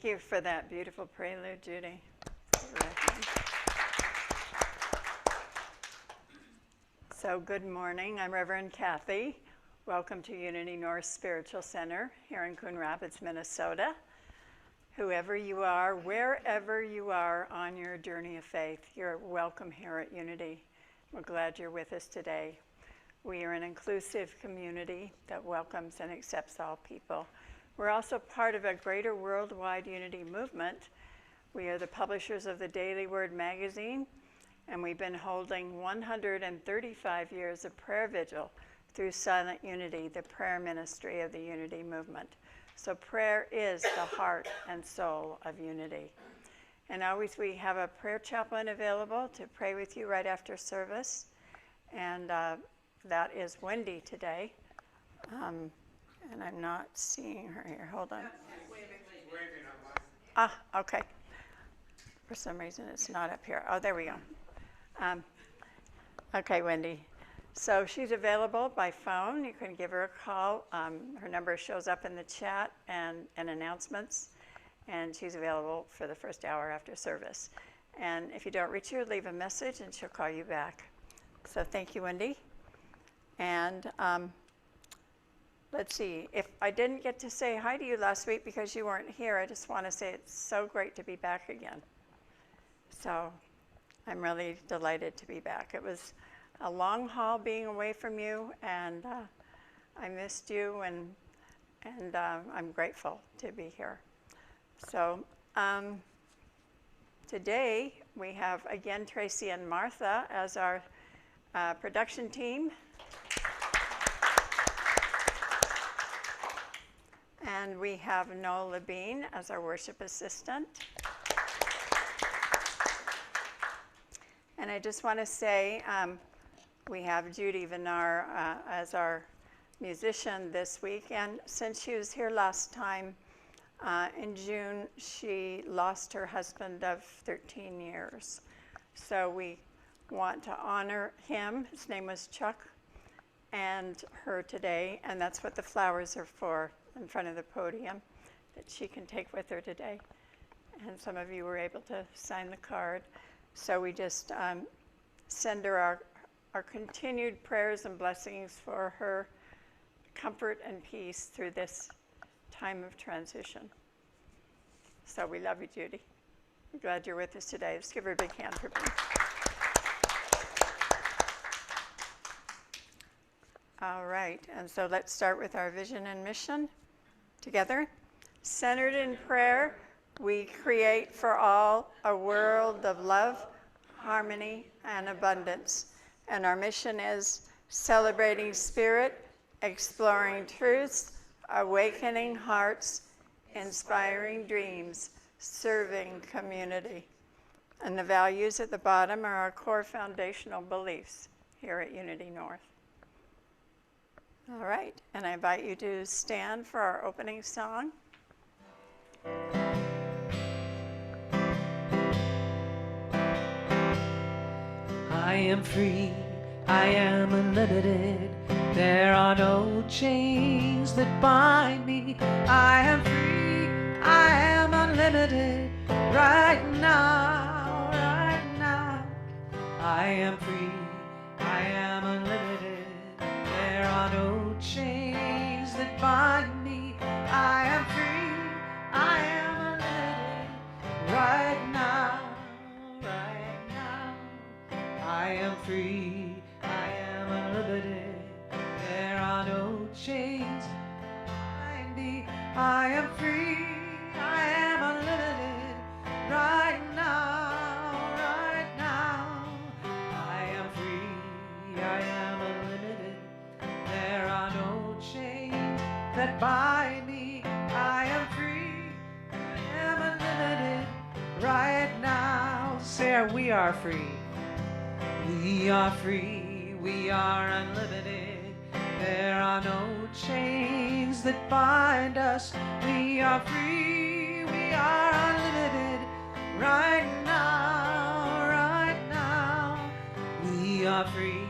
Thank you for that beautiful prelude, Judy. So good morning. I'm Reverend Kathy. Welcome to Unity North Spiritual Center here in Coon Rapids, Minnesota. Whoever you are, wherever you are on your journey of faith, you're welcome here at Unity. We're glad you're with us today. We are an inclusive community that welcomes and accepts all people. We're also part of a greater worldwide unity movement. We are the publishers of the Daily Word magazine, and we've been holding 135 years of prayer vigil through Silent Unity, the prayer ministry of the unity movement. So prayer is the heart and soul of unity. And always we have a prayer chaplain available to pray with you right after service. And that is Wendy today. And I'm not seeing her here. Hold on. Ah, okay. For some reason, it's not up here. Oh, there we go. Okay, Wendy. So she's available by phone. You can give her a call. Her number shows up in the chat and announcements. And she's available for the first hour after service. And if you don't reach her, leave a message and she'll call you back. So thank you, Wendy. And let's see, if I didn't get to say hi to you last week because you weren't here, I just want to say it's so great to be back again. So I'm really delighted to be back. It was a long haul being away from you, and I missed you, and I'm grateful to be here. So today we have, again, Tracy and Martha as our production team. And we have Noel Labine as our worship assistant. And I just want to say we have Judy Vinar as our musician this week. And since she was here last time in June, she lost her husband of 13 years. So we want to honor him. His name was Chuck, and her today. And that's what the flowers are for, in front of the podium, that she can take with her today. And some of you were able to sign the card. So we just send her our continued prayers and blessings for her comfort and peace through this time of transition. So we love you, Judy. I'm glad you're with us today. Let's give her a big hand for being. All right, and so let's start with our vision and mission together. Centered in prayer, we create for all a world of love, harmony, and abundance. And our mission is celebrating spirit, exploring truths, awakening hearts, inspiring dreams, serving community. And the values at the bottom are our core foundational beliefs here at Unity North. All right, and I invite you to stand for our opening song. I am free, I am unlimited. There are no chains that bind me. I am free, I am unlimited. Right now, right now. I am free, I am unlimited. There are no chains that bind me. I am free, I am unlimited. Right now, right now. I am free, I am unlimited. There are no chains that bind me. I am free, I am unlimited. Right now, right now. I am free, I am unlimited. There are no chains that bind me. I am free, I am unlimited. Right now. Say, we are free. We are free, we are unlimited. There are no chains that bind us. We are free, we are unlimited. Right now, right now. We are free,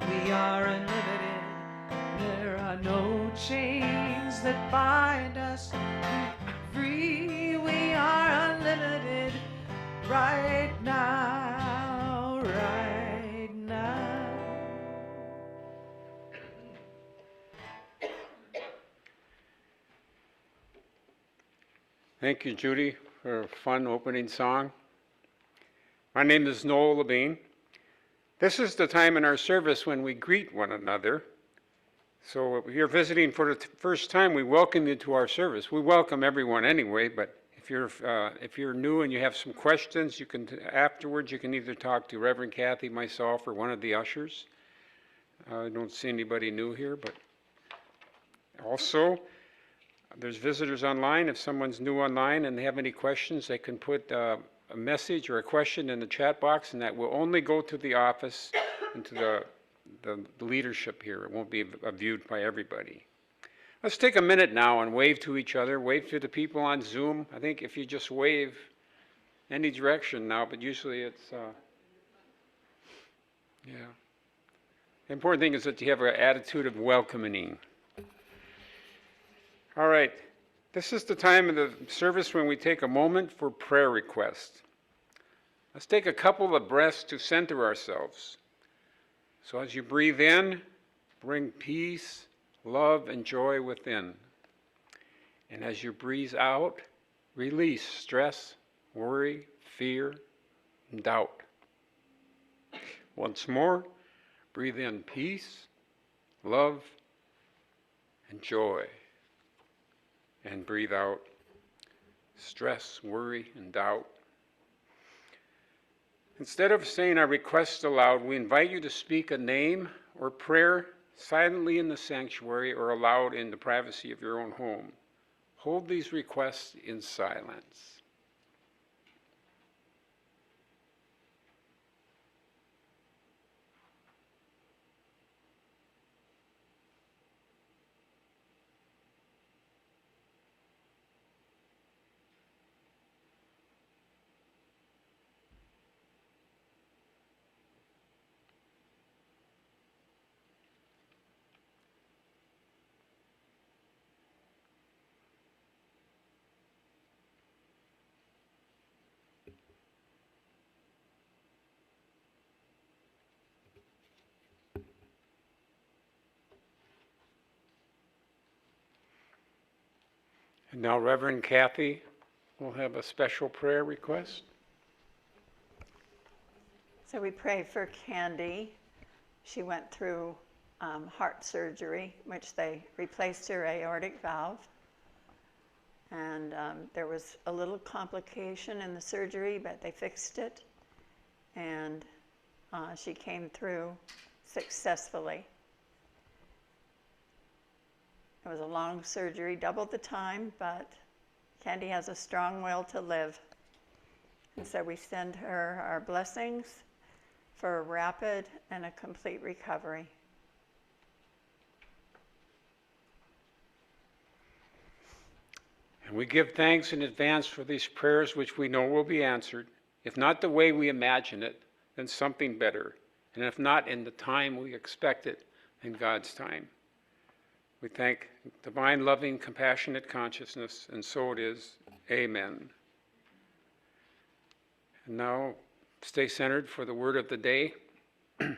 we are unlimited. There are no chains that bind us. We are free, we right now, right now. Thank you, Judy, for a fun opening song. My name is Noel Levine. This is the time in our service when we greet one another. So if you're visiting for the first time, we welcome you to our service. We welcome everyone anyway, but if you're new and you have some questions, afterwards you can either talk to Reverend Kathy, myself, or one of the ushers. I don't see anybody new here, but also there's visitors online. If someone's new online and they have any questions, they can put a message or a question in the chat box, and that will only go to the office and to the leadership here. It won't be viewed by everybody. Let's take a minute now and wave to each other. Wave to the people on Zoom. I think if you just wave any direction now, but usually it's, yeah. The important thing is that you have an attitude of welcoming. All right. This is the time of the service when we take a moment for prayer requests. Let's take a couple of breaths to center ourselves. So as you breathe in, bring peace, love, and joy within. And as you breathe out, release stress, worry, fear, and doubt. Once more, breathe in peace, love, and joy. And breathe out stress, worry, and doubt. Instead of saying our requests aloud, we invite you to speak a name or prayer silently in the sanctuary or aloud in the privacy of your own home. Hold these requests in silence. And now Reverend Kathy will have a special prayer request. So we pray for Candy. She went through heart surgery, which they replaced her aortic valve. And there was a little complication in the surgery, but they fixed it. And she came through successfully. It was a long surgery, doubled the time, but Candy has a strong will to live. And so we send her our blessings for a rapid and a complete recovery. And we give thanks in advance for these prayers which we know will be answered. If not the way we imagine it, then something better. And if not in the time we expect it, in God's time. We thank divine, loving, compassionate consciousness, and so it is. Amen. And now, stay centered for the word of the day. The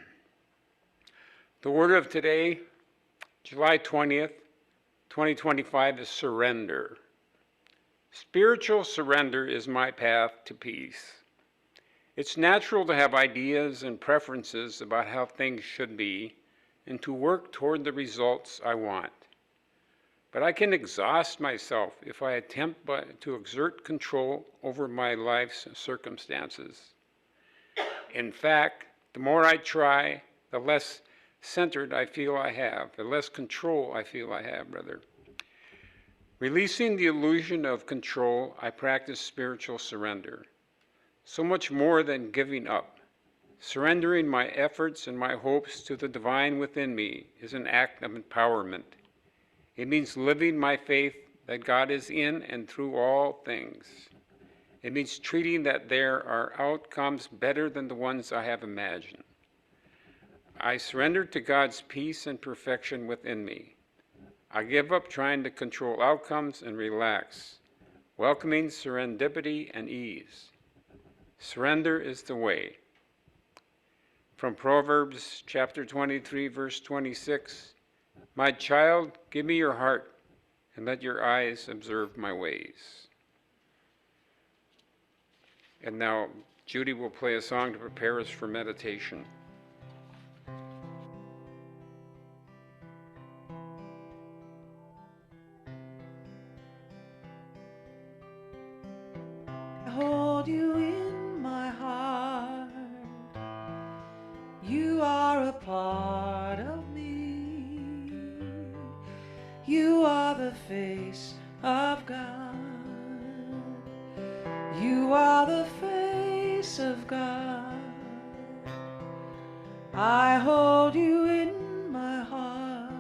word of today, July 20th, 2025, is surrender. Spiritual surrender is my path to peace. It's natural to have ideas and preferences about how things should be and to work toward the results I want. But I can exhaust myself if I attempt to exert control over my life's circumstances. In fact, the more I try, the less centered I feel I have, the less control I feel I have, rather. Releasing the illusion of control, I practice spiritual surrender. So much more than giving up. Surrendering my efforts and my hopes to the divine within me is an act of empowerment. It means living my faith that God is in and through all things. It means treating that there are outcomes better than the ones I have imagined. I surrender to God's peace and perfection within me. I give up trying to control outcomes and relax, welcoming serendipity and ease. Surrender is the way. From Proverbs chapter 23, verse 26, my child, give me your heart, and let your eyes observe my ways. And now Judy will play a song to prepare us for meditation. I hold you in my heart. You are a part of me. You are the face of God. You are the face of God. I hold you in my heart.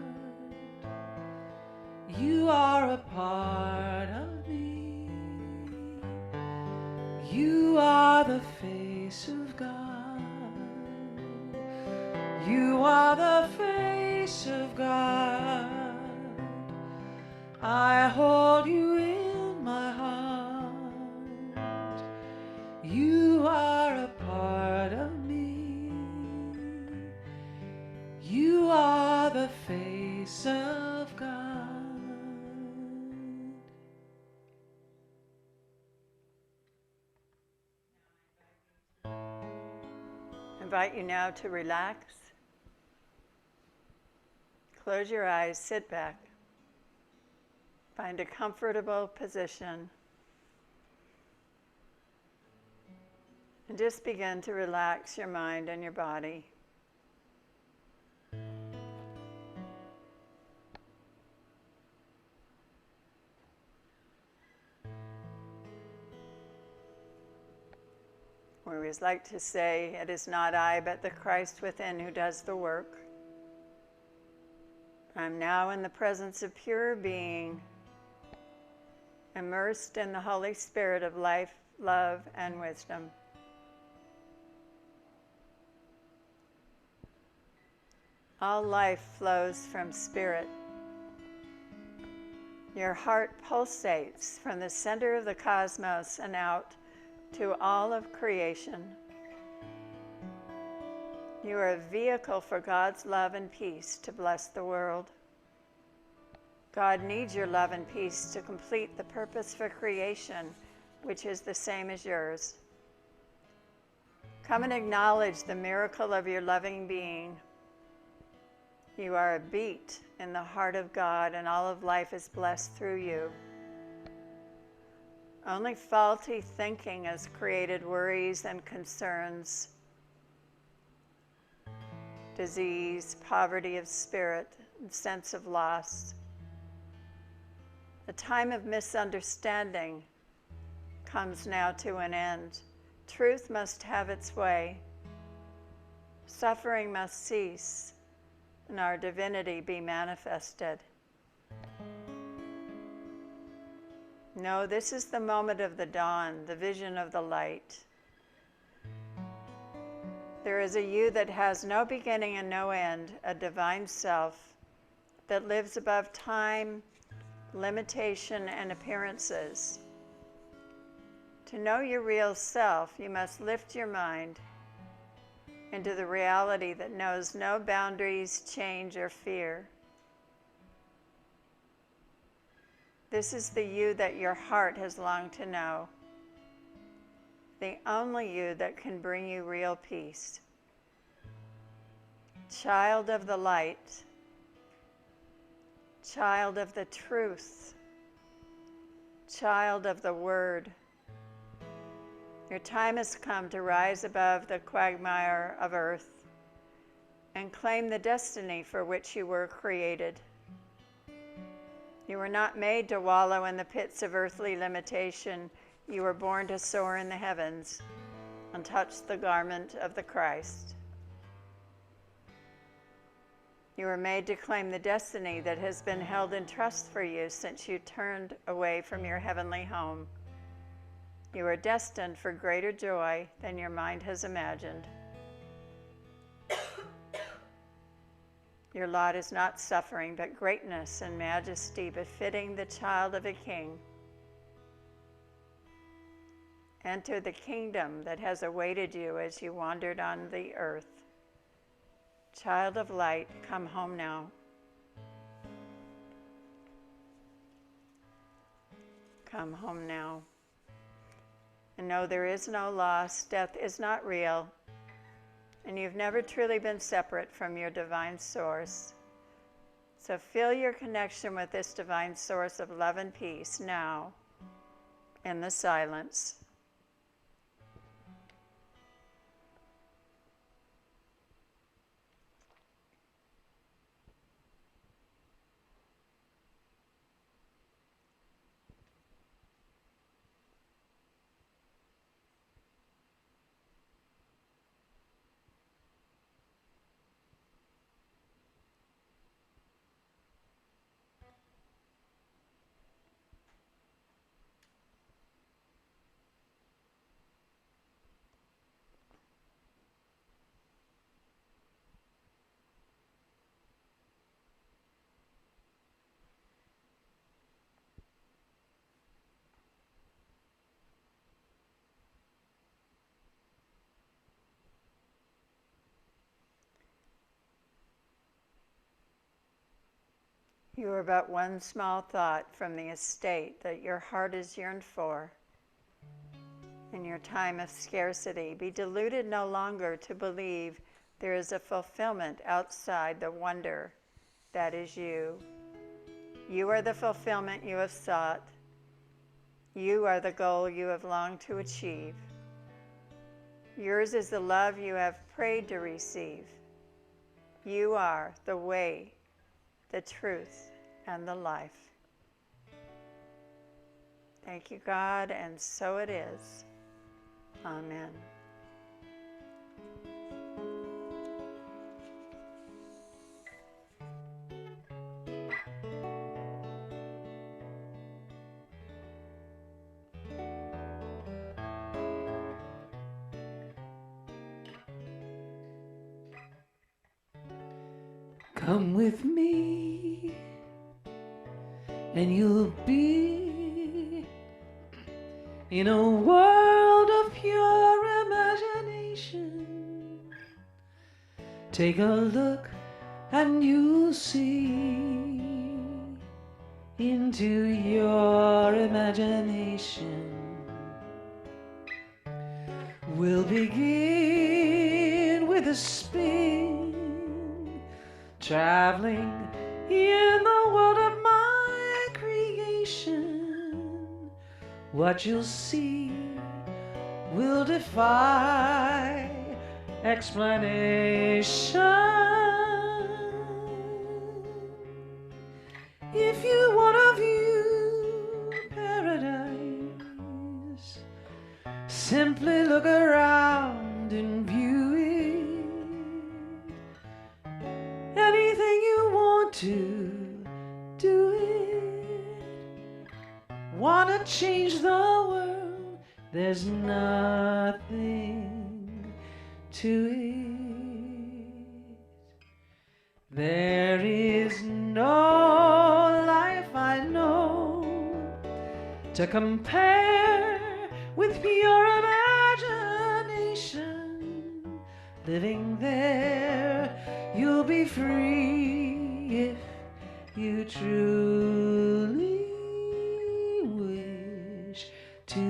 You are a part of me. You are the face of God. You are the face of God. I hold you in my heart. You are a part of me. You are the face of God. I invite you now to relax. Close your eyes, sit back. Find a comfortable position. And just begin to relax your mind and your body. We always like to say, it is not I, but the Christ within who does the work. I'm now in the presence of pure being, immersed in the Holy Spirit of life, love, and wisdom. All life flows from spirit. Your heart pulsates from the center of the cosmos and out to all of creation. You are a vehicle for God's love and peace to bless the world. God needs your love and peace to complete the purpose for creation, which is the same as yours. Come and acknowledge the miracle of your loving being. You are a beat in the heart of God, and all of life is blessed through you. Only faulty thinking has created worries and concerns, disease, poverty of spirit, and sense of loss. The time of misunderstanding comes now to an end. Truth must have its way. Suffering must cease, and our divinity be manifested. No, this is the moment of the dawn, the vision of the light. There is a you that has no beginning and no end, a divine self that lives above time, limitation, and appearances. To know your real self, you must lift your mind into the reality that knows no boundaries, change, or fear. This is the you that your heart has longed to know, the only you that can bring you real peace. Child of the light, child of the truth, child of the word. Your time has come to rise above the quagmire of earth and claim the destiny for which you were created. You were not made to wallow in the pits of earthly limitation. You were born to soar in the heavens and touch the garment of the Christ. You were made to claim the destiny that has been held in trust for you since you turned away from your heavenly home. You are destined for greater joy than your mind has imagined. Your lot is not suffering, but greatness and majesty befitting the child of a king. Enter the kingdom that has awaited you as you wandered on the earth. Child of light, come home now. Come home now. And know there is no loss. Death is not real. And you've never truly been separate from your divine source. So feel your connection with this divine source of love and peace now in the silence. You are but one small thought from the estate that your heart has yearned for. In your time of scarcity, be deluded no longer to believe there is a fulfillment outside the wonder that is you. You are the fulfillment you have sought. You are the goal you have longed to achieve. Yours is the love you have prayed to receive. You are the way, the truth, and the life. Thank you, God, and so it is. Amen. Come with me, and you'll be in a world of pure imagination. Take a look, and you'll see into your imagination. We'll begin with a spin, traveling in the world of my creation. What you'll see will defy explanation. If you want to view paradise, simply look around and view it. Anything you want to do it. Wanna change the world? There's nothing to it. There is no life I know to compare with pure imagination. Living there, you'll be free if you truly wish to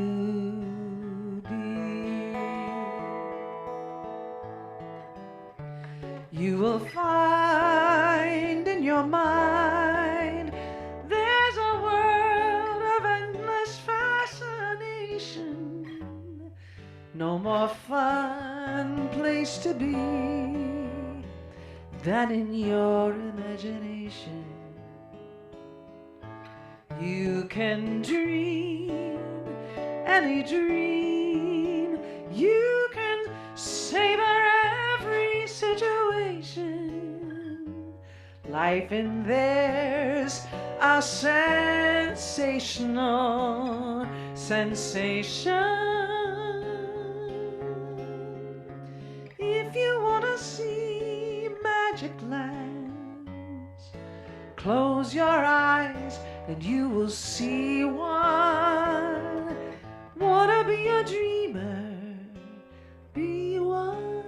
be. You will find in your mind there's a world of endless fascination. No more fun place to be than in your imagination. You can dream any dream. You can savor every situation. Life in there's a sensational sensation. If you want to see magic lands, close your eyes and you will see one wanna be a dreamer, be one.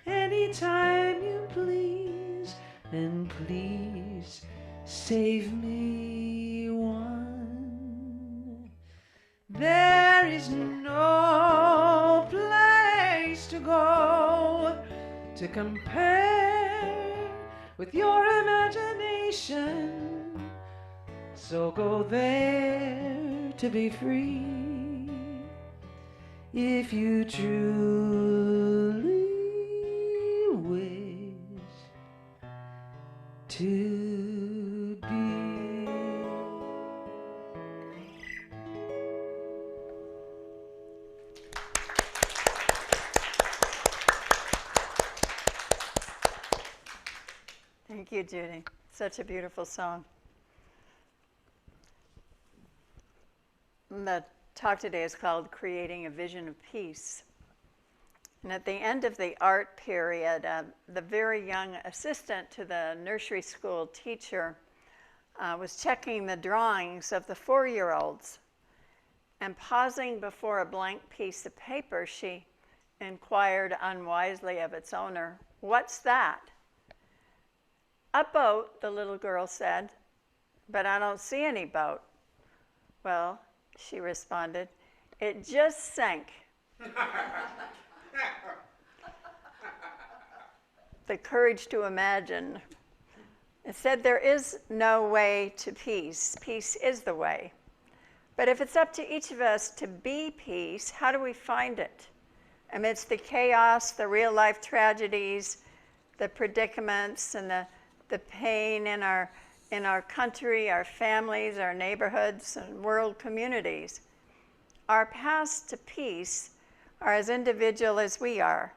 Anytime you please, and please save me one. There is no place to go to compare with your imagination. So go there to be free if you truly wish to be. Thank you, Judy. Such a beautiful song. The talk today is called Creating a Vision of Peace. And at the end of the art period, the very young assistant to the nursery school teacher was checking the drawings of the 4-year-olds. And pausing before a blank piece of paper, she inquired unwisely of its owner, "What's that?" "A boat," the little girl said, "but I don't see any boat." "Well," she responded, "it just sank." The courage to imagine. It said there is no way to peace. Peace is the way. But if it's up to each of us to be peace, how do we find it? Amidst the chaos, the real-life tragedies, the predicaments, and the pain in our country, our families, our neighborhoods, and world communities. Our paths to peace are as individual as we are.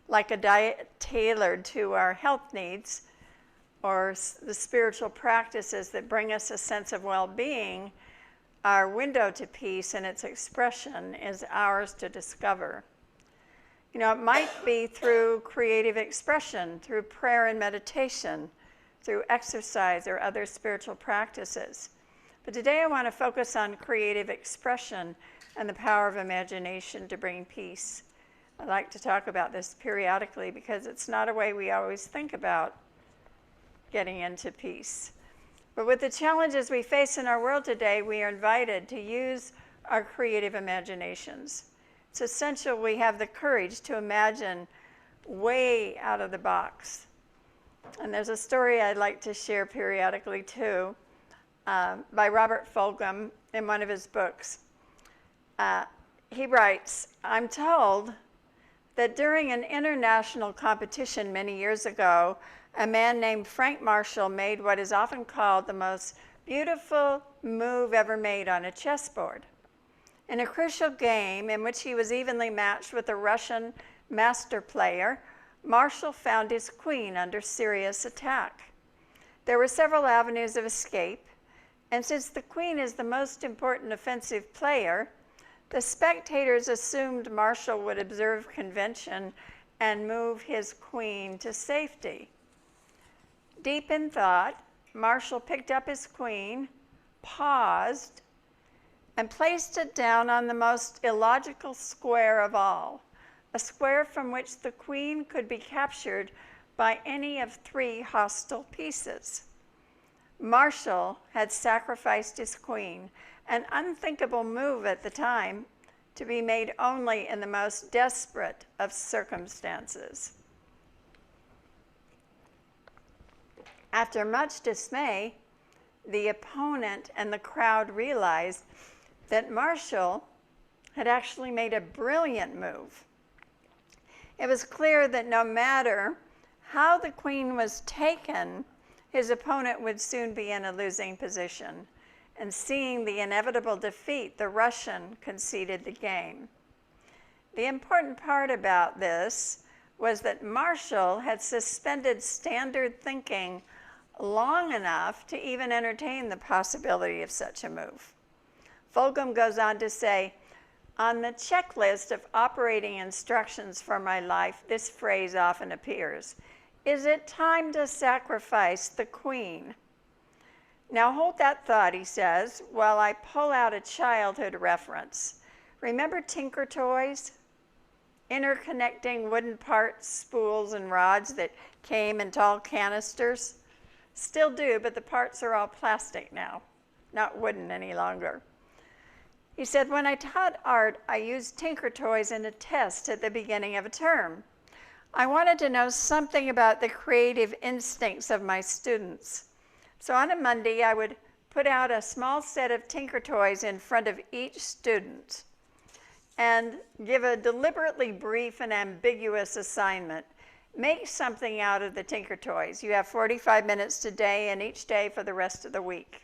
Like a diet tailored to our health needs or the spiritual practices that bring us a sense of well-being, our window to peace and its expression is ours to discover. You know, it might be through creative expression, through prayer and meditation, through exercise or other spiritual practices. But today I want to focus on creative expression and the power of imagination to bring peace. I like to talk about this periodically because it's not a way we always think about getting into peace. But with the challenges we face in our world today, we are invited to use our creative imaginations. It's essential we have the courage to imagine way out of the box. And there's a story I'd like to share periodically too, by Robert Fulghum in one of his books. He writes, "I'm told that during an international competition many years ago, a man named Frank Marshall made what is often called the most beautiful move ever made on a chessboard. In a crucial game in which he was evenly matched with a Russian master player, Marshall found his queen under serious attack. There were several avenues of escape, and since the queen is the most important offensive player, the spectators assumed Marshall would observe convention and move his queen to safety. Deep in thought, Marshall picked up his queen, paused, and placed it down on the most illogical square of all, a square from which the queen could be captured by any of 3 hostile pieces. Marshall had sacrificed his queen, an unthinkable move at the time, to be made only in the most desperate of circumstances. After much dismay, the opponent and the crowd realized that Marshall had actually made a brilliant move. It was clear that no matter how the queen was taken, his opponent would soon be in a losing position. And seeing the inevitable defeat, the Russian conceded the game. The important part about this was that Marshall had suspended standard thinking long enough to even entertain the possibility of such a move. Fulghum goes on to say, "On the checklist of operating instructions for my life, this phrase often appears. Is it time to sacrifice the queen?" Now hold that thought, he says, while I pull out a childhood reference. Remember Tinker Toys? Interconnecting wooden parts, spools, and rods that came in tall canisters? Still do, but the parts are all plastic now, not wooden any longer. He said, when I taught art, I used Tinker Toys in a test at the beginning of a term. I wanted to know something about the creative instincts of my students. So on a Monday, I would put out a small set of Tinker Toys in front of each student and give a deliberately brief and ambiguous assignment. Make something out of the Tinker Toys. You have 45 minutes today and each day for the rest of the week.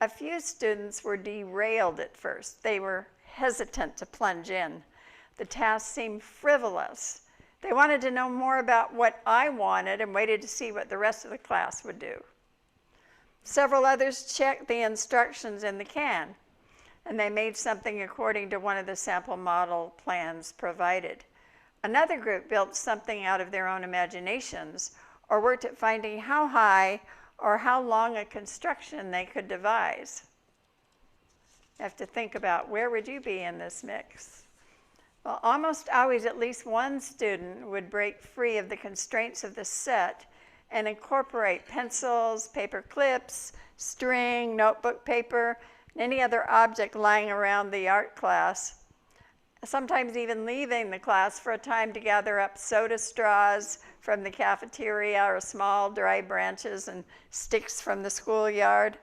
A few students were derailed at first. They were hesitant to plunge in. The task seemed frivolous. They wanted to know more about what I wanted and waited to see what the rest of the class would do. Several others checked the instructions in the can, and they made something according to one of the sample model plans provided. Another group built something out of their own imaginations or worked at finding how high or how long a construction they could devise. You have to think about, where would you be in this mix? Well, almost always at least one student would break free of the constraints of the set and incorporate pencils, paper clips, string, notebook paper, and any other object lying around the art class. Sometimes even leaving the class for a time to gather up soda straws from the cafeteria or small dry branches and sticks from the schoolyard.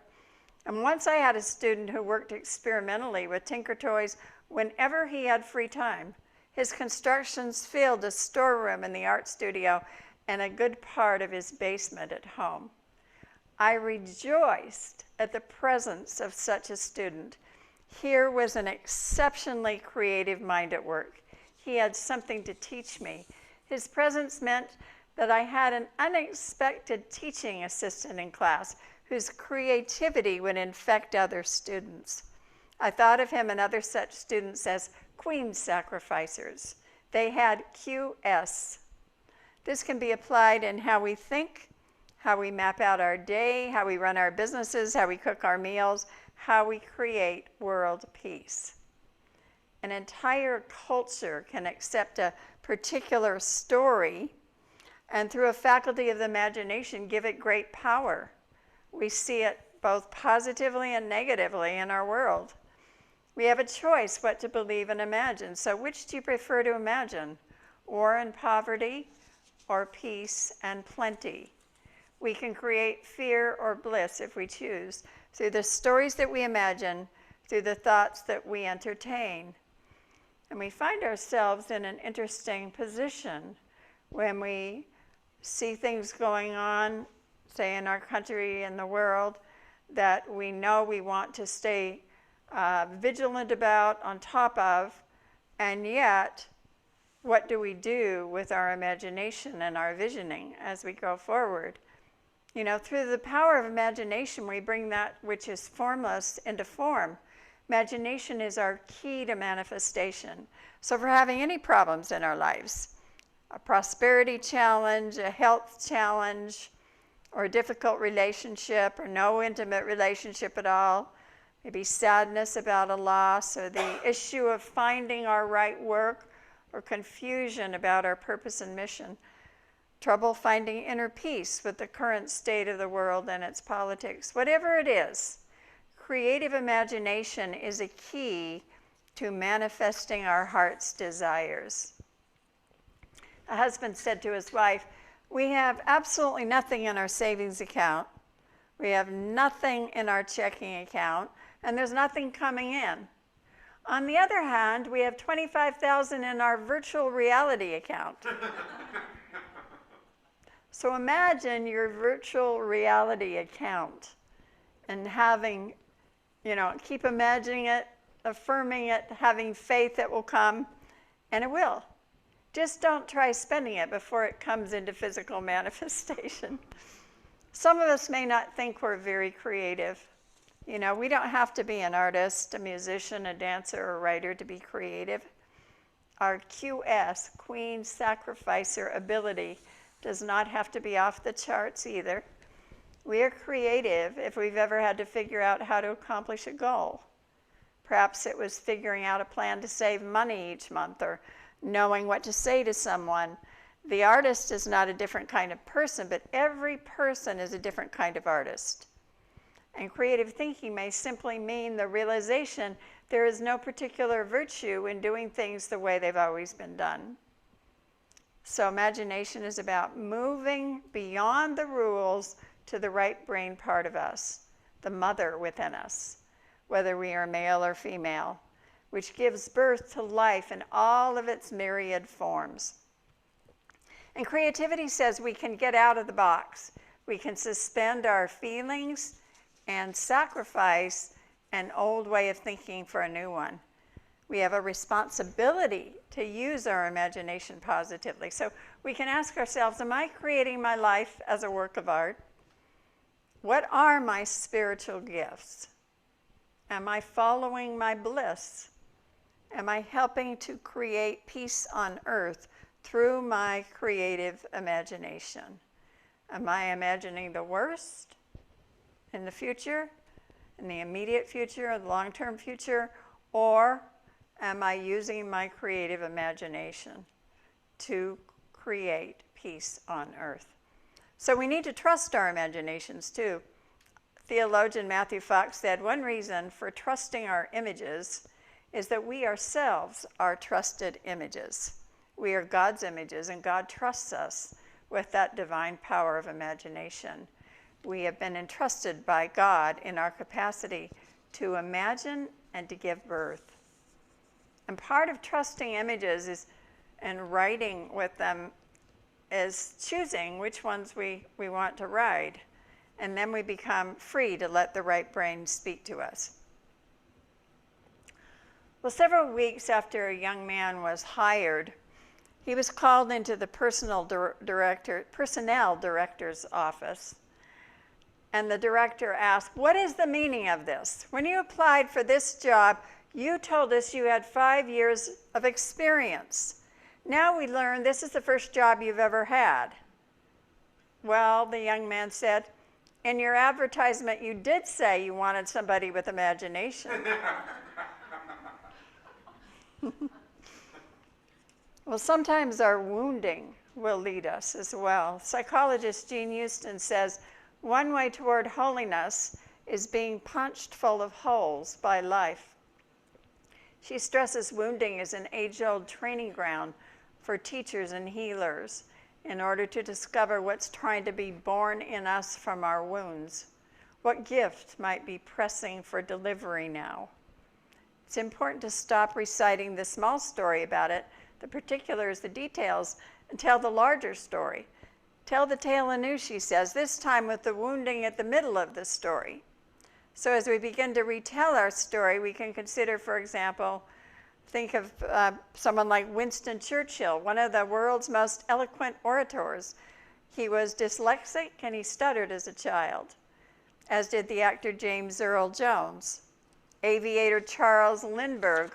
And once I had a student who worked experimentally with Tinker Toys whenever he had free time. His constructions filled a storeroom in the art studio and a good part of his basement at home. I rejoiced at the presence of such a student. Here was an exceptionally creative mind at work. He had something to teach me. His presence meant that I had an unexpected teaching assistant in class whose creativity would infect other students. I thought of him and other such students as queen sacrificers. They had QS. This can be applied in how we think, how we map out our day, how we run our businesses, how we cook our meals, how we create world peace. An entire culture can accept a particular story and through a faculty of the imagination give it great power. We see it both positively and negatively in our world. We have a choice what to believe and imagine. So which do you prefer to imagine? War and poverty or peace and plenty? We can create fear or bliss if we choose through the stories that we imagine, through the thoughts that we entertain. And we find ourselves in an interesting position when we see things going on, say in our country and the world, that we know we want to stay vigilant about, on top of, and yet, what do we do with our imagination and our visioning as we go forward? You know, through the power of imagination, we bring that which is formless into form. Imagination is our key to manifestation. So if we're having any problems in our lives, a prosperity challenge, a health challenge, or a difficult relationship, or no intimate relationship at all, maybe sadness about a loss, or the issue of finding our right work, or confusion about our purpose and mission, trouble finding inner peace with the current state of the world and its politics, whatever it is, creative imagination is a key to manifesting our heart's desires. A husband said to his wife, "We have absolutely nothing in our savings account. We have nothing in our checking account, and there's nothing coming in. On the other hand, we have $25,000 in our virtual reality account." So imagine your virtual reality account and having, keep imagining it, affirming it, having faith it will come, and it will. Just don't try spending it before it comes into physical manifestation. Some of us may not think we're very creative. We don't have to be an artist, a musician, a dancer, or a writer to be creative. Our QS, queen sacrificer ability, does not have to be off the charts either. We are creative if we've ever had to figure out how to accomplish a goal. Perhaps it was figuring out a plan to save money each month or knowing what to say to someone. The artist is not a different kind of person, but every person is a different kind of artist. And creative thinking may simply mean the realization there is no particular virtue in doing things the way they've always been done. So imagination is about moving beyond the rules to the right brain part of us, the mother within us, whether we are male or female, which gives birth to life in all of its myriad forms. And creativity says we can get out of the box. We can suspend our feelings and sacrifice an old way of thinking for a new one. We have a responsibility to use our imagination positively. So we can ask ourselves, am I creating my life as a work of art? What are my spiritual gifts? Am I following my bliss? Am I helping to create peace on earth through my creative imagination? Am I imagining the worst in the future, in the immediate future, or the long-term future, or am I using my creative imagination to create peace on earth? So we need to trust our imaginations too. Theologian Matthew Fox said, one reason for trusting our images is that we ourselves are trusted images. We are God's images, and God trusts us with that divine power of imagination. We have been entrusted by God in our capacity to imagine and to give birth. And part of trusting images and writing with them is choosing which ones we want to write. And then we become free to let the right brain speak to us. Well, several weeks after a young man was hired, he was called into the personnel director's office. And the director asked, what is the meaning of this? When you applied for this job, you told us you had 5 years of experience. Now we learn this is the first job you've ever had. Well, the young man said, in your advertisement, you did say you wanted somebody with imagination. Well, sometimes our wounding will lead us as well. Psychologist Jean Houston says, one way toward holiness is being punched full of holes by life. She stresses wounding is an age-old training ground for teachers and healers in order to discover what's trying to be born in us from our wounds. What gift might be pressing for delivery now? It's important to stop reciting the small story about it, the particulars, the details, and tell the larger story. Tell the tale anew, she says, this time with the wounding at the middle of the story. So as we begin to retell our story, we can consider, for example, think of someone like Winston Churchill, one of the world's most eloquent orators. He was dyslexic and he stuttered as a child, as did the actor James Earl Jones. Aviator Charles Lindbergh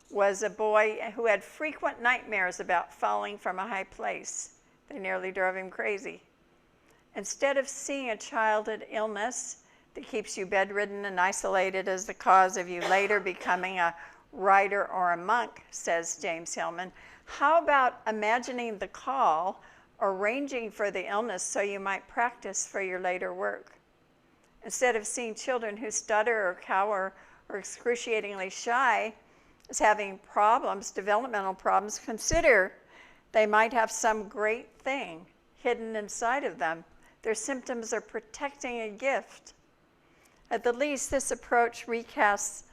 was a boy who had frequent nightmares about falling from a high place. They nearly drove him crazy. Instead of seeing a childhood illness that keeps you bedridden and isolated as the cause of you later becoming a writer or a monk, says James Hillman, how about imagining the call, arranging for the illness so you might practice for your later work? Instead of seeing children who stutter or cower or excruciatingly shy as having problems, developmental problems, consider they might have some great thing hidden inside of them. Their symptoms are protecting a gift. At the least, this approach recasts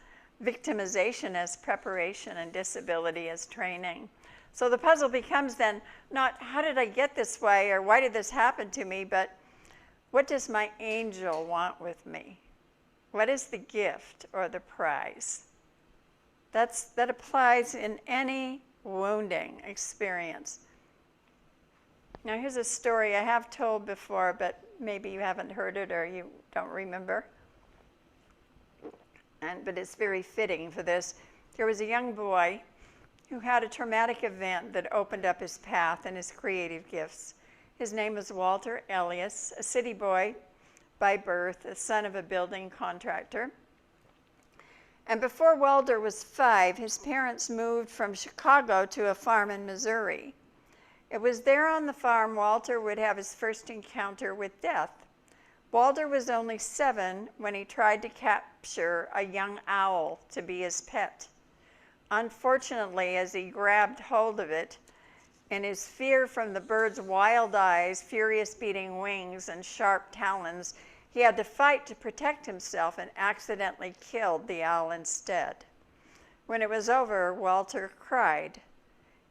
victimization as preparation and disability as training. So the puzzle becomes then not how did I get this way or why did this happen to me, but what does my angel want with me? What is the gift or the prize? That applies in any wounding experience. Now here's a story I have told before, but maybe you haven't heard it or you don't remember. But it's very fitting for this. There was a young boy who had a traumatic event that opened up his path and his creative gifts. His name was Walter Elias, a city boy by birth, the son of a building contractor. And before Walter was 5, his parents moved from Chicago to a farm in Missouri. It was there on the farm Walter would have his first encounter with death. Walter was only 7 when he tried to capture a young owl to be his pet. Unfortunately, as he grabbed hold of it, in his fear from the bird's wild eyes, furious beating wings, and sharp talons, he had to fight to protect himself and accidentally killed the owl instead. When it was over, Walter cried.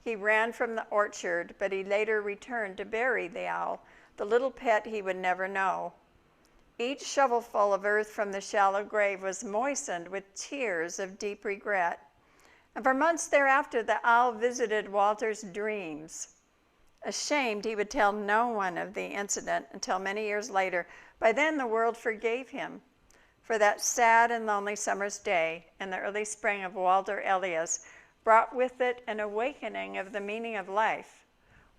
He ran from the orchard, but he later returned to bury the owl, the little pet he would never know. Each shovelful of earth from the shallow grave was moistened with tears of deep regret. And for months thereafter, the owl visited Walter's dreams. Ashamed, he would tell no one of the incident until many years later. By then, the world forgave him for that sad and lonely summer's day in the early spring of Walter Elias brought with it an awakening of the meaning of life.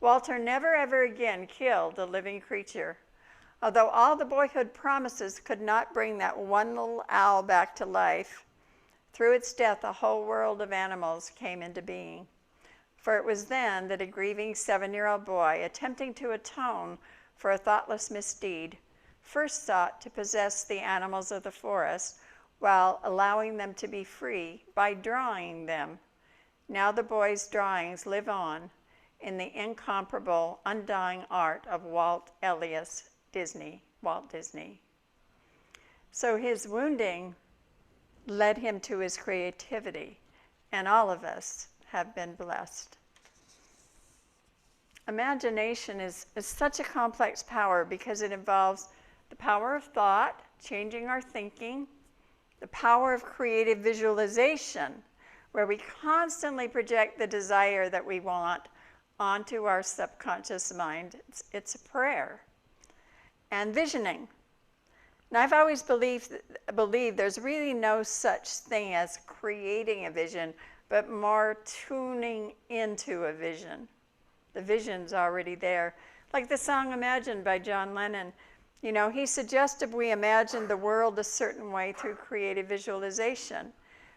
Walter never ever again killed a living creature. Although all the boyhood promises could not bring that one little owl back to life, through its death, a whole world of animals came into being. For it was then that a grieving 7-year-old boy, attempting to atone for a thoughtless misdeed, first sought to possess the animals of the forest while allowing them to be free by drawing them. Now the boy's drawings live on in the incomparable, undying art of Walt Disney. So his wounding led him to his creativity, and all of us have been blessed. Imagination is such a complex power because it involves the power of thought, changing our thinking, the power of creative visualization, where we constantly project the desire that we want onto our subconscious mind. It's a prayer. And visioning. Now, I've always believed there's really no such thing as creating a vision, but more tuning into a vision. The vision's already there. Like the song Imagine by John Lennon. You know, he suggested we imagine the world a certain way through creative visualization.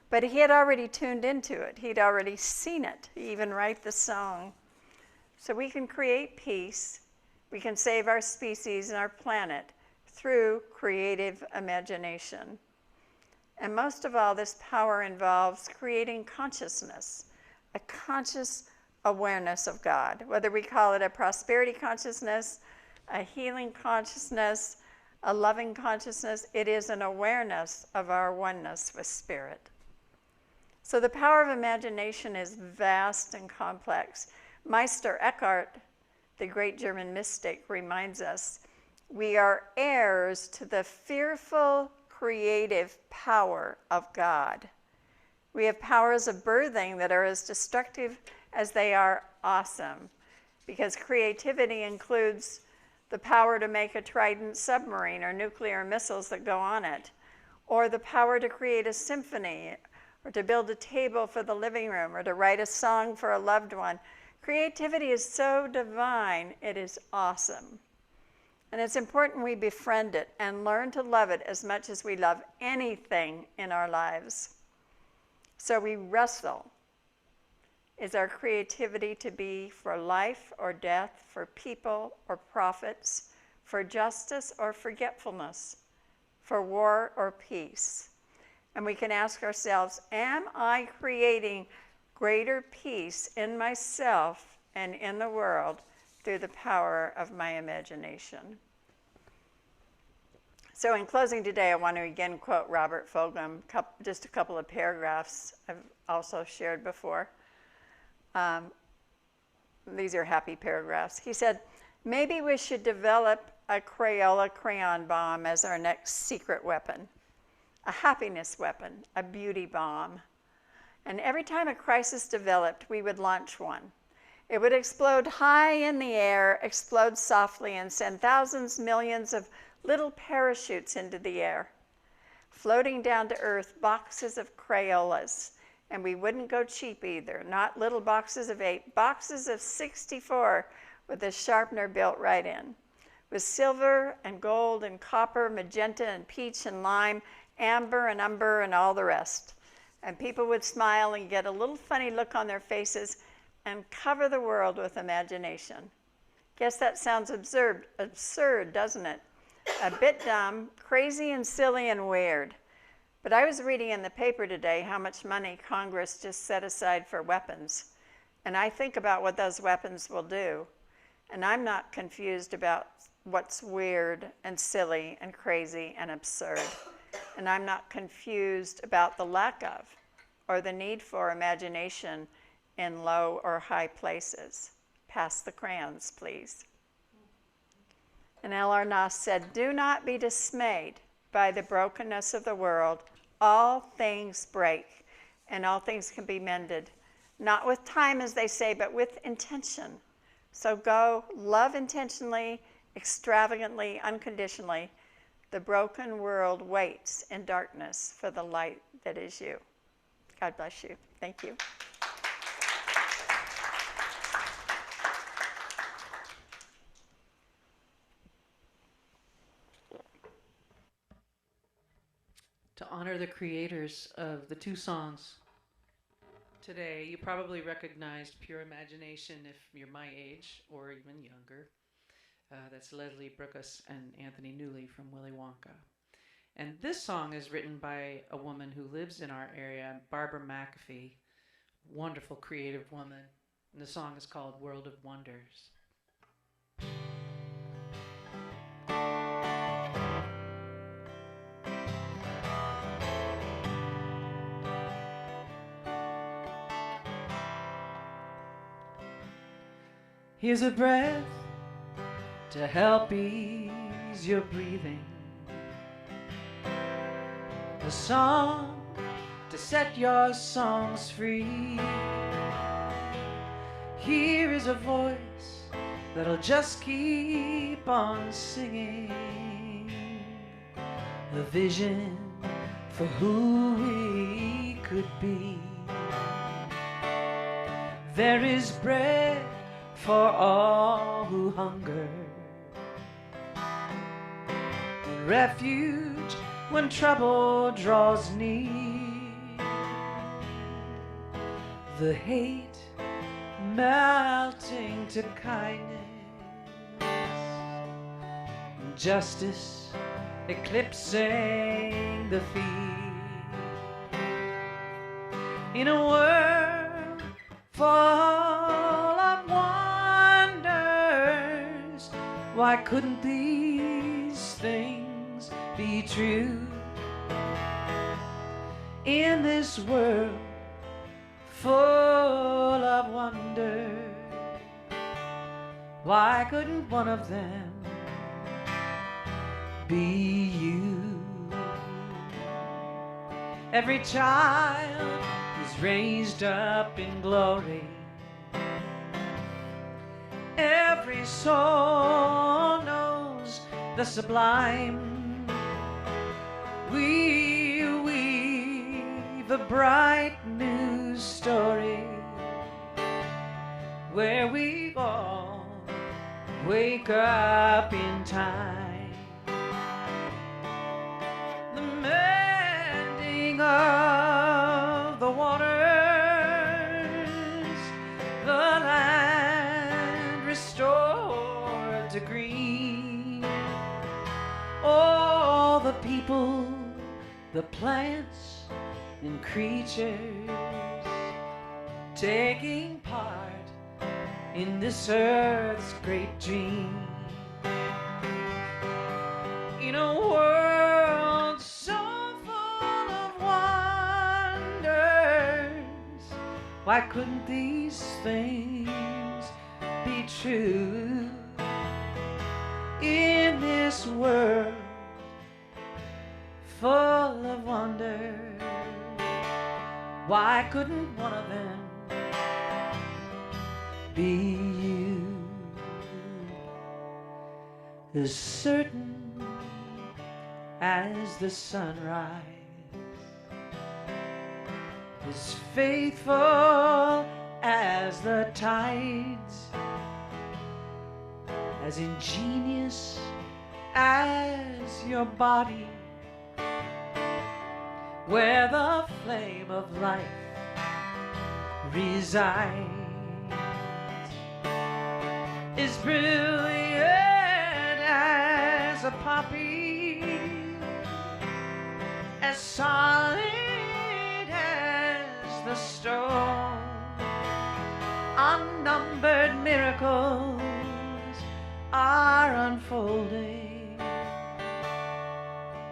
But he had already tuned into it. He'd already seen it, even write the song. So we can create peace. We can save our species and our planet through creative imagination. And most of all, this power involves creating consciousness, a conscious awareness of God, whether we call it a prosperity consciousness, a healing consciousness, a loving consciousness. It is an awareness of our oneness with Spirit. So the power of imagination is vast and complex. Meister Eckhart, the great German mystic, reminds us we are heirs to the fearful creative power of God. We have powers of birthing that are as destructive as they are awesome, because creativity includes the power to make a Trident submarine or nuclear missiles that go on it, or the power to create a symphony, or to build a table for the living room, or to write a song for a loved one. Creativity is so divine, it is awesome. And it's important we befriend it and learn to love it as much as we love anything in our lives. So we wrestle. Is our creativity to be for life or death, for people or profits, for justice or forgetfulness, for war or peace? And we can ask ourselves, am I creating greater peace in myself and in the world through the power of my imagination? So in closing today, I want to again quote Robert Fulghum, just a couple of paragraphs I've also shared before. These are happy paragraphs. He said, maybe we should develop a Crayola crayon bomb as our next secret weapon, a happiness weapon, a beauty bomb. And every time a crisis developed, we would launch one. It would explode high in the air, explode softly, and send thousands, millions of little parachutes into the air, floating down to earth boxes of Crayolas. And we wouldn't go cheap either, not little boxes of 8, boxes of 64 with a sharpener built right in. with silver and gold and copper, magenta and peach and lime, amber and umber and all the rest. And people would smile and get a little funny look on their faces and cover the world with imagination. Guess that sounds absurd, doesn't it? A bit dumb, crazy and silly and weird. But I was reading in the paper today how much money Congress just set aside for weapons. And I think about what those weapons will do. And I'm not confused about what's weird and silly and crazy and absurd. And I'm not confused about the lack of or the need for imagination in low or high places. Pass the crayons, please. And L.R. Noss said, "Do not be dismayed by the brokenness of the world. All things break, and all things can be mended. Not with time, as they say, but with intention. So go, love intentionally, extravagantly, unconditionally. The broken world waits in darkness for the light that is you." God bless you. Thank you. To honor the creators of the two songs today, you probably recognized Pure Imagination if you're my age or even younger. That's Leslie Brookus and Anthony Newley from Willy Wonka. And this song is written by a woman who lives in our area, Barbara McAfee, wonderful creative woman. And the song is called World of Wonders. Here's a breath to help ease your breathing, a song to set your songs free. Here is a voice that'll just keep on singing, a vision for who we could be. There is bread for all who hunger, and refuge when trouble draws near. The hate melting to kindness, and justice eclipsing the fear. In a world full of wonders, why couldn't these things be true? In this world full of wonder, why couldn't one of them be you? Every child is raised up in glory, every soul knows the sublime. We weave a bright new story where we all wake up in time. The mending of the waters, the land restored to green. All the people, the plants and creatures taking part in this earth's great dream. In a world so full of wonders, why couldn't these things be true? In this world full of wonder, why couldn't one of them be you? As certain as the sunrise, as faithful as the tides, as ingenious as your body, where the flame of life resides, is brilliant as a poppy, as solid as the stone. Unnumbered miracles are unfolding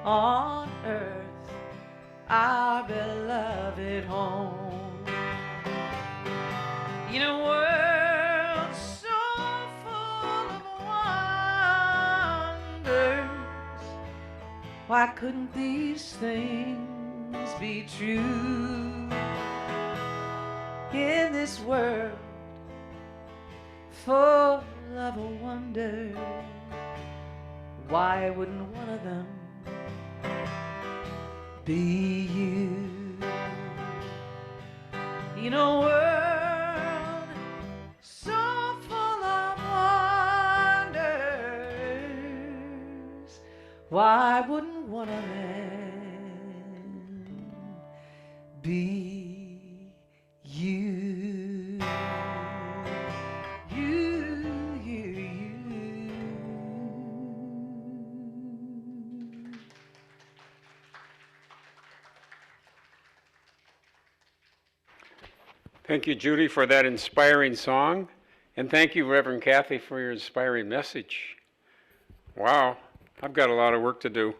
on earth, our beloved home. In a world so full of wonders, why couldn't these things be true? In this world full of wonder, why wouldn't one of them be you? In a world so full of wonders, why wouldn't one of them be you? Thank you, Judy, for that inspiring song. And thank you, Reverend Kathy, for your inspiring message. Wow, I've got a lot of work to do.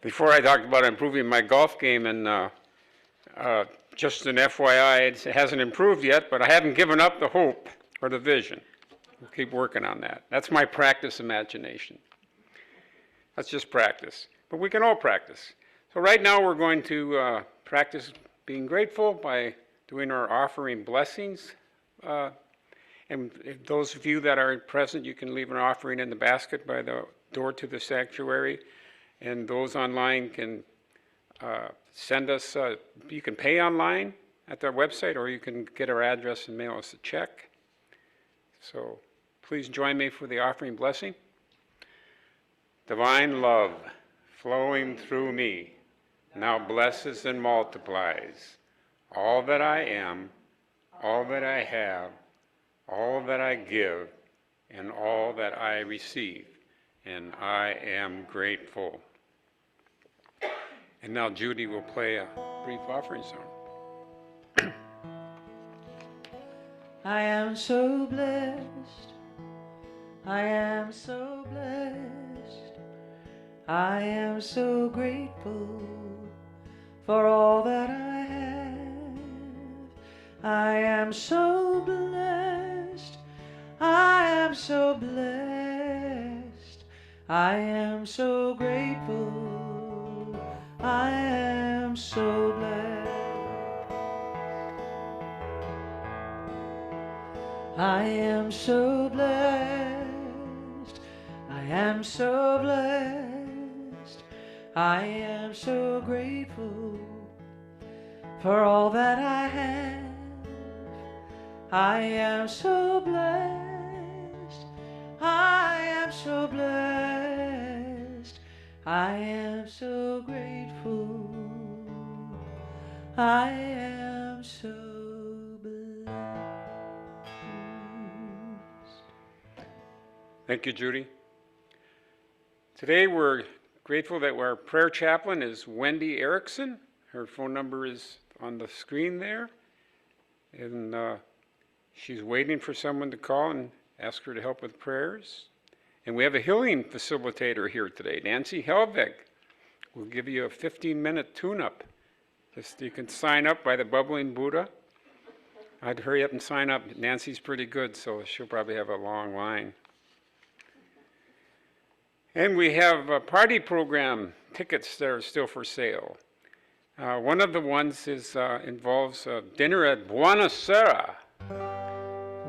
Before I talked about improving my golf game, and just an FYI, it hasn't improved yet, but I haven't given up the hope or the vision. We'll keep working on that. That's my practice imagination. That's just practice. But we can all practice. So right now we're going to practice being grateful by doing our offering blessings. And if those of you that are present, you can leave an offering in the basket by the door to the sanctuary. And those online can send us, you can pay online at our website, or you can get our address and mail us a check. So please join me for the offering blessing. Divine love flowing through me now blesses and multiplies all that I am, all that I have, all that I give, and all that I receive, and I am grateful. And now Judy will play a brief offering song. I am so blessed, I am so blessed, I am so grateful for all that I have. I am so blessed, I am so blessed, I am so grateful, I am so blessed. I am so blessed, I am so blessed, I am so grateful for all that I have. I am so blessed, I am so blessed, I am so grateful, I am so blessed. Thank you, Judy. Today we're grateful that our prayer chaplain is Wendy Erickson. Her phone number is on the screen there. And she's waiting for someone to call and ask her to help with prayers. And we have a healing facilitator here today, Nancy Helvig. We'll give you a 15-minute tune-up. Just you can sign up by the Bubbling Buddha. I'd hurry up and sign up. Nancy's pretty good, so she'll probably have a long line. And we have a party program tickets that are still for sale. One of the ones is involves dinner at Buona Sera.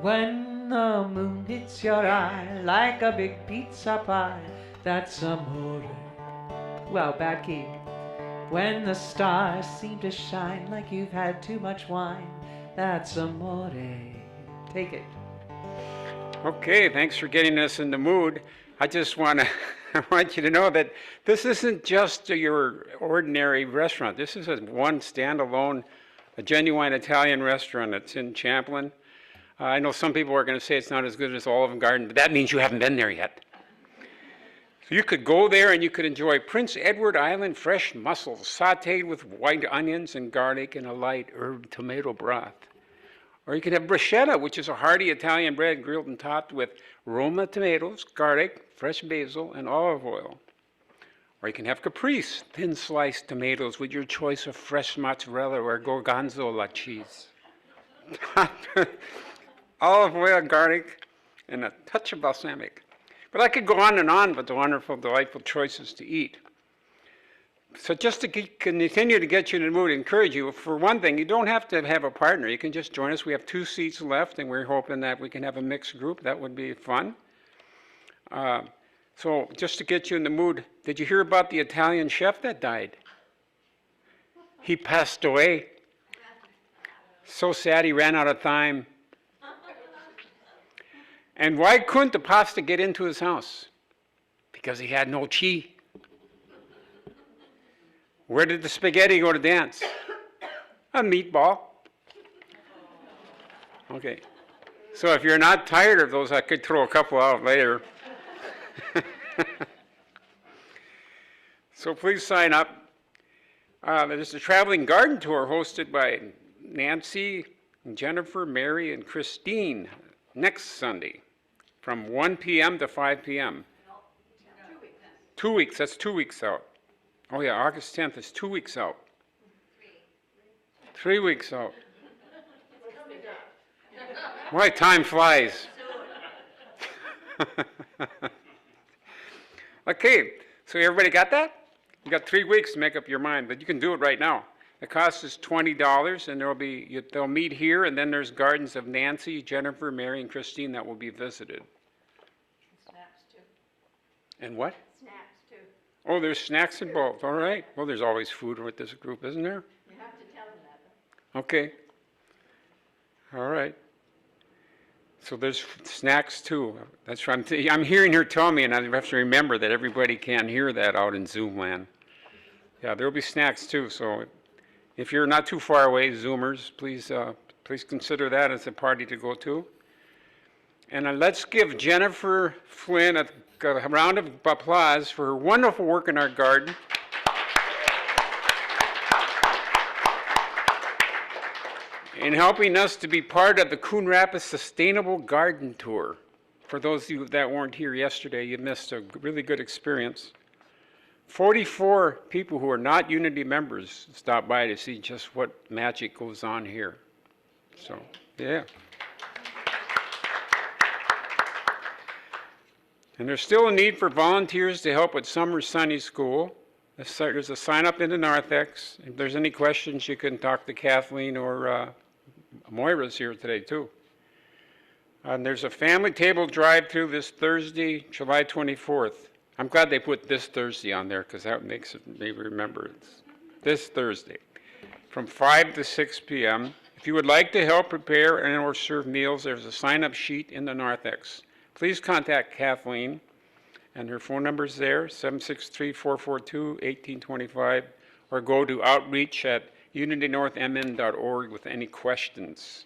When the moon hits your eye like a big pizza pie, that's amore. Well, bad key. When the stars seem to shine like you've had too much wine, that's amore. Take it. Okay, thanks for getting us in the mood. I just want to, I want you to know that this isn't just your ordinary restaurant. This is one standalone, a genuine Italian restaurant. It's in Champlin. I know some people are going to say it's not as good as Olive Garden, but that means you haven't been there yet. So you could go there and you could enjoy Prince Edward Island fresh mussels sauteed with white onions and garlic in a light herb tomato broth. Or you could have bruschetta, which is a hearty Italian bread grilled and topped with Roma tomatoes, garlic, fresh basil, and olive oil. Or you can have caprese, thin sliced tomatoes with your choice of fresh mozzarella or gorgonzola cheese. Olive oil, garlic, and a touch of balsamic. But I could go on and on with the wonderful, delightful choices to eat. So just to continue to get you in the mood, encourage you, for one thing, you don't have to have a partner. You can just join us. We have 2 seats left, and we're hoping that we can have a mixed group. That would be fun. So just to get you in the mood, did you hear about the Italian chef that died? He passed away. So sad he ran out of time. And why couldn't the pasta get into his house? Because he had no cheese. Where did the spaghetti go to dance? A meatball. Okay. So if you're not tired of those, I could throw a couple out later. So please sign up. There's a traveling garden tour hosted by Nancy, Jennifer, Mary, and Christine next Sunday from 1 p.m. to 5 p.m. 2 weeks. That's 2 weeks out. Oh yeah, August 10th is 2 weeks out. 3 weeks out. Why, time flies. Okay, so everybody got that? You got 3 weeks to make up your mind, but you can do it right now. The cost is $20, and they'll meet here, and then there's gardens of Nancy, Jennifer, Mary, and Christine that will be visited. Snacks too. And what? Snacks too. Oh, there's snacks involved. All right. Well, there's always food with this group, isn't there? You have to tell them that though. Okay. All right. So there's snacks too. That's what I'm hearing her tell me, and I have to remember that everybody can't hear that out in Zoom land. Yeah, there'll be snacks too. So if you're not too far away, Zoomers, please consider that as a party to go to. And let's give Jennifer Flynn a round of applause for her wonderful work in our garden. In helping us to be part of the Coon Rapids Sustainable Garden Tour. For those of you that weren't here yesterday, you missed a really good experience. 44 people who are not Unity members stopped by to see just what magic goes on here. So, yeah. And there's still a need for volunteers to help with Summer Sunday School. There's a sign up in the narthex. If there's any questions, you can talk to Kathleen or Moira's here today too. And there's a family table drive-through this Thursday, July 24th. I'm glad they put this Thursday on there because that makes it maybe remember it's this Thursday from 5 to 6 p.m. If you would like to help prepare and or serve meals, there's a sign-up sheet in the narthex. Please contact Kathleen, and her phone number is there, 763-442-1825, or go to outreach@unitynorthmn.org with any questions.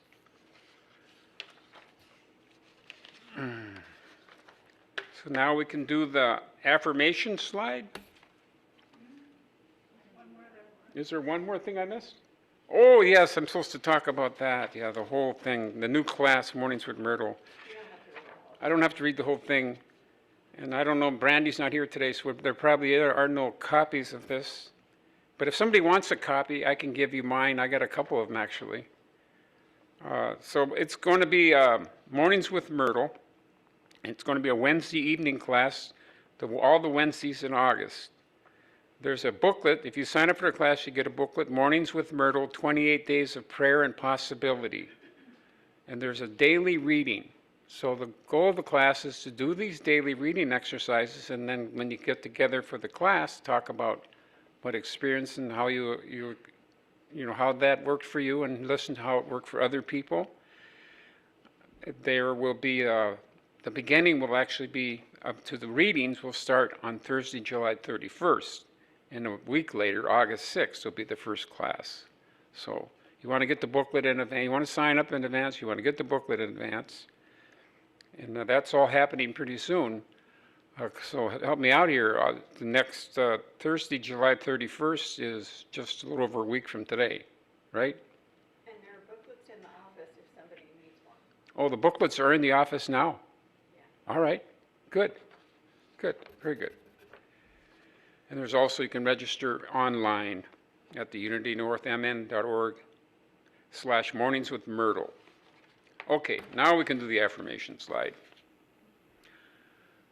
So now we can do the affirmation slide. Is there one more thing I missed? Oh, yes, I'm supposed to talk about that. Yeah, the whole thing, the new class, Mornings with Myrtle. I don't have to read the whole thing. And I don't know, Brandy's not here today, so there probably are no copies of this. But if somebody wants a copy, I can give you mine. I got a couple of them, actually. So it's going to be Mornings with Myrtle. It's going to be a Wednesday evening class, all the Wednesdays in August. There's a booklet. If you sign up for the class, you get a booklet, Mornings with Myrtle, 28 Days of Prayer and Possibility. And there's a daily reading. So the goal of the class is to do these daily reading exercises, and then when you get together for the class, talk about what experience and how you know how that worked for you, and listen to how it worked for other people. there will be, the beginning will actually be, up to the readings will start on Thursday, July 31st. And a week later, August 6th, will be the first class. So you want to get the booklet in advance, you want to sign up in advance, you want to get the booklet in advance. And that's all happening pretty soon. So help me out here. The next Thursday, July 31st is just a little over a week from today, right? And there are booklets in the office if somebody needs one. Oh, the booklets are in the office now? Yeah. All right, good, good, very good. And there's also, you can register online at the unitynorthmn.org/morningswithmyrtle. Okay, now we can do the affirmation slide.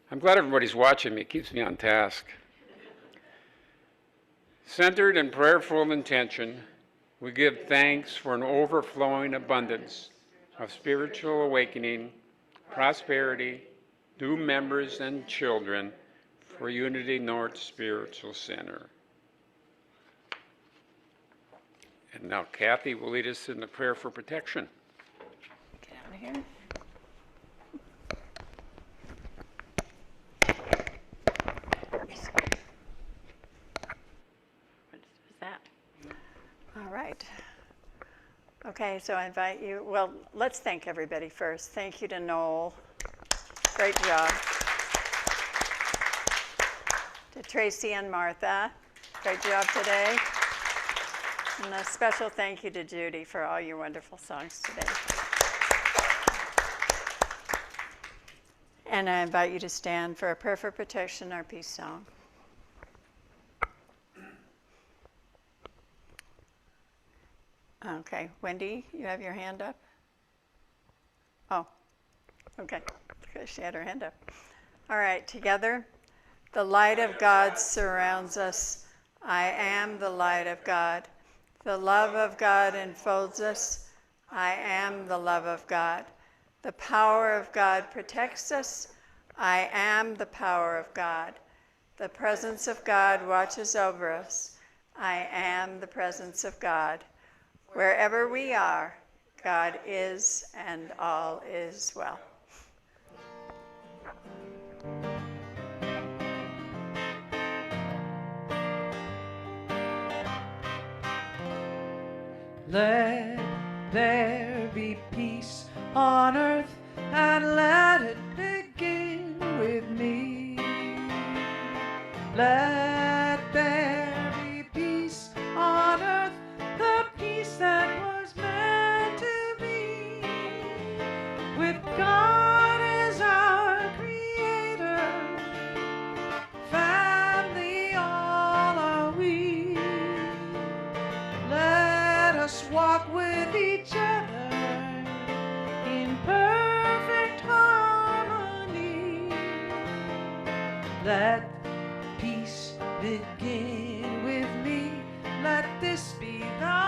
I'm glad everybody's watching me. It keeps me on task. Centered and prayerful intention, we give thanks for an overflowing abundance of spiritual awakening, prosperity, new members and children for Unity North Spiritual Center. And now Kathy will lead us in the prayer for protection. Get out of here. What is that? All right. Okay, so I invite you, well, let's thank everybody first. Thank you to Noel. Great job. To Tracy and Martha. Great job today. And a special thank you to Judy for all your wonderful songs today. And I invite you to stand for a prayer for protection, our peace song. Okay, Wendy, you have your hand up? Oh, okay. She had her hand up. All right, together. The light of God surrounds us. I am the light of God. The love of God enfolds us. I am the love of God. The power of God protects us. I am the power of God. The presence of God watches over us. I am the presence of God. Wherever we are, God is, and all is well. Let there be peace on earth, and let it begin with me. Let there be peace on earth, the peace that was meant to be. With God as our creator, family all are we. Let us walk with each other in perfect harmony. Let peace begin with me. Let this be the